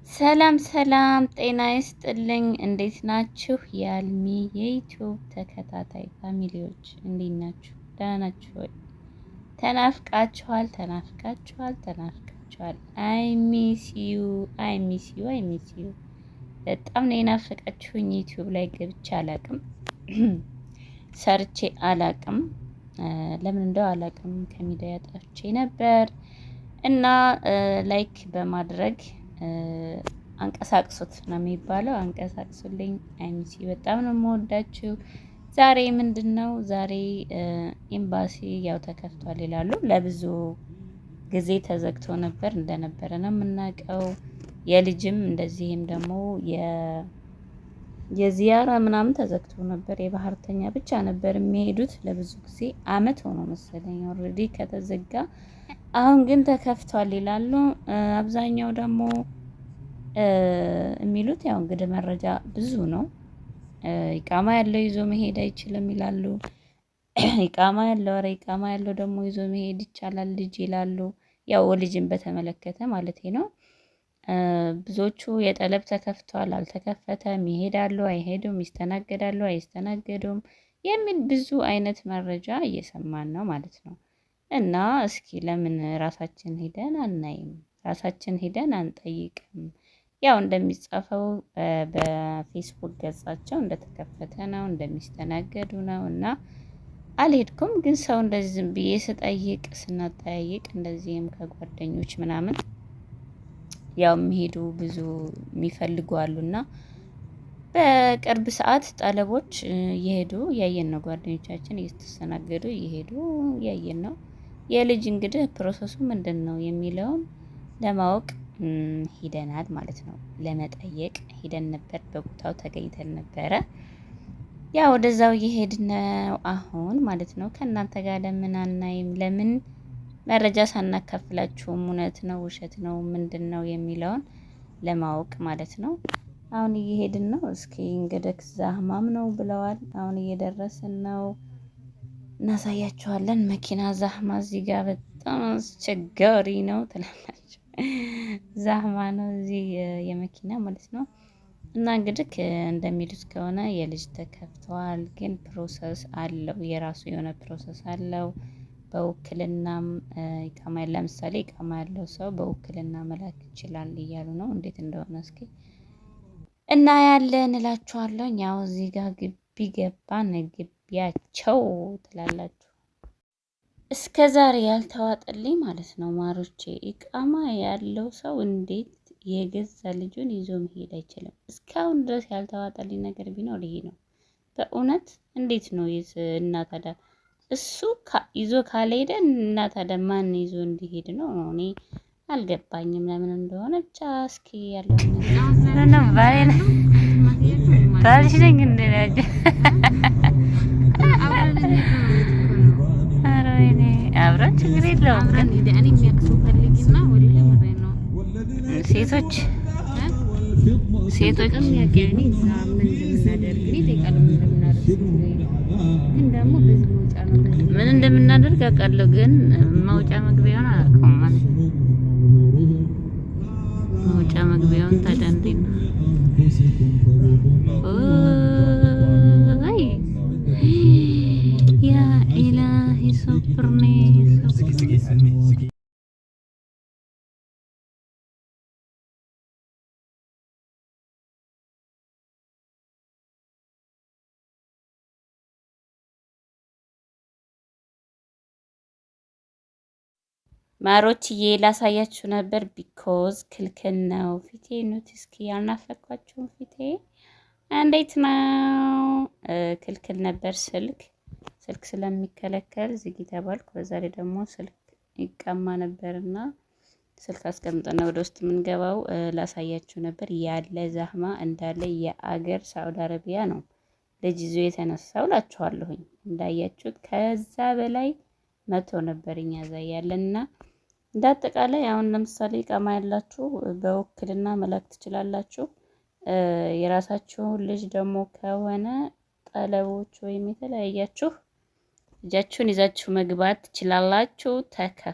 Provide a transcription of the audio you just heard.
ሰላም ሰላም፣ ጤና ይስጥልኝ። እንዴት ናችሁ? የአልሚ የዩቲዩብ ተከታታይ ፋሚሊዎች እንዴት ናችሁ? ደህና ናችሁ ወይ? ተናፍቃችኋል። አይ ሚስ ዩ አይ ሚስ ዩ አይ ሚስ ዩ። በጣም ነው የናፈቃችሁኝ። ዩቲዩብ ላይ ገብቼ አላቅም፣ ሰርቼ አላቅም። ለምን እንደው አላቅም። ከሚዲያ ጠፍቼ ነበር እና ላይክ በማድረግ አንቀሳቅሱት ነው የሚባለው። አንቀሳቅሱልኝ። አይሚሲ በጣም ነው የምወዳችሁ። ዛሬ ምንድነው? ዛሬ ኤምባሲ ያው ተከፍቷል ይላሉ። ለብዙ ጊዜ ተዘግቶ ነበር እንደነበረ ነው የምናውቀው። የልጅም እንደዚህም ደግሞ የዚያራ ምናምን ተዘግቶ ነበር። የባህርተኛ ብቻ ነበር የሚሄዱት ለብዙ ጊዜ። አመት ሆኖ መሰለኝ ኦልሬዲ ከተዘጋ። አሁን ግን ተከፍቷል ይላሉ። አብዛኛው ደግሞ የሚሉት ያው እንግዲህ መረጃ ብዙ ነው። ኢቃማ ያለው ይዞ መሄድ አይችልም ይላሉ። ኢቃማ ያለው ደግሞ ይዞ መሄድ ይቻላል ልጅ ይላሉ። ያው ልጅን በተመለከተ ማለት ነው። ብዙዎቹ የጠለብ ተከፍቷል፣ አልተከፈተም፣ ይሄዳሉ፣ አይሄዱም፣ ይስተናገዳሉ፣ አይስተናገዱም የሚል ብዙ አይነት መረጃ እየሰማን ነው ማለት ነው። እና እስኪ ለምን ራሳችን ሄደን አናይም? ራሳችን ሄደን አንጠይቅም? ያው እንደሚጻፈው በፌስቡክ ገጻቸው እንደተከፈተ ነው፣ እንደሚስተናገዱ ነው። እና አልሄድኩም፣ ግን ሰው እንደዚህ ዝም ብዬ ስናጠያይቅ እንደዚህም ከጓደኞች ምናምን ያው የሚሄዱ ብዙ የሚፈልጉ አሉና በቅርብ ሰዓት ጠለቦች እየሄዱ ያየን ነው። ጓደኞቻችን እየተስተናገዱ እየሄዱ ያየን ነው። የልጅ እንግዲህ ፕሮሰሱ ምንድን ነው የሚለውን ለማወቅ ሂደናል ማለት ነው። ለመጠየቅ ሂደን ነበር፣ በቦታው ተገኝተን ነበረ። ያው ወደዛው እየሄድን ነው አሁን ማለት ነው። ከእናንተ ጋር ለምን አናይም? ለምን መረጃ ሳናካፍላችሁም እውነት ነው ውሸት ነው ምንድን ነው የሚለውን ለማወቅ ማለት ነው። አሁን እየሄድን ነው። እስኪ እንግዲህ ዛህማም ነው ብለዋል። አሁን እየደረስን ነው፣ እናሳያችኋለን። መኪና ዛህማ እዚህ ጋር በጣም አስቸጋሪ ነው ትላላችሁ። ዛህማ ነው እዚህ የመኪና ማለት ነው። እና እንግዲህ እንደሚሉት ከሆነ የልጅ ተከፍተዋል፣ ግን ፕሮሰስ አለው፣ የራሱ የሆነ ፕሮሰስ አለው። በውክልናም ኢቃማ ለምሳሌ ኢቃማ ያለው ሰው በውክልና መላክ ይችላል እያሉ ነው። እንዴት እንደሆነ እስኪ እና ያለን እላችኋለሁ። ያው እዚህ ጋር ግቢ ገባን፣ ግቢያቸው ትላላችሁ። እስከ ዛሬ ያልተዋጠልኝ ማለት ነው ማሮቼ፣ ኢቃማ ያለው ሰው እንዴት የገዛ ልጁን ይዞ መሄድ አይችልም? እስካሁን ድረስ ያልተዋጠልኝ ነገር ቢኖር ይሄ ነው። በእውነት እንዴት ነው እና ታዲያ እሱ ይዞ ካልሄደ እና ታዲያ ማን ይዞ እንዲሄድ ነው? እኔ አልገባኝም ለምን እንደሆነ። ብቻ እስኪ ያለው ባልሽ ነኝ እንደናጀ አብረን ችግር የለውም ግን ሴቶች ምን እንደምናደርግ አውቃለሁ፣ ግን መውጫ መግቢያውን አላውቀውም ማለት ነው። መውጫ መግቢያውን ታዲያ እንዴት ነው? ያ ኢላሂ ሶብርኒ። ማሮችዬ ላሳያችሁ ነበር፣ ቢኮዝ ክልክል ነው። ፊቴ ኑት እስኪ ያልናፈኳችሁም ፊቴ እንዴት ነው? ክልክል ነበር። ስልክ ስለሚከለከል ዝጊ ተባልኩ። በዛ ላይ ደግሞ ስልክ ይቀማ ነበርና ስልክ አስቀምጠና ወደ ውስጥ የምንገባው ላሳያችሁ ነበር። ያለ ዛህማ እንዳለ የአገር ሳውዲ አረቢያ ነው ልጅ ይዞ የተነሳው ላችኋለሁኝ። እንዳያችሁት ከዛ በላይ መቶ ነበር እኛ ዛ ያለና እንዳጠቃላይ አሁን ለምሳሌ ኢቃማ ያላችሁ በውክልና መላክ ትችላላችሁ። የራሳችሁን ልጅ ደግሞ ከሆነ ጠለቦች ወይም የተለያያችሁ ልጃችሁን ይዛችሁ መግባት ትችላላችሁ።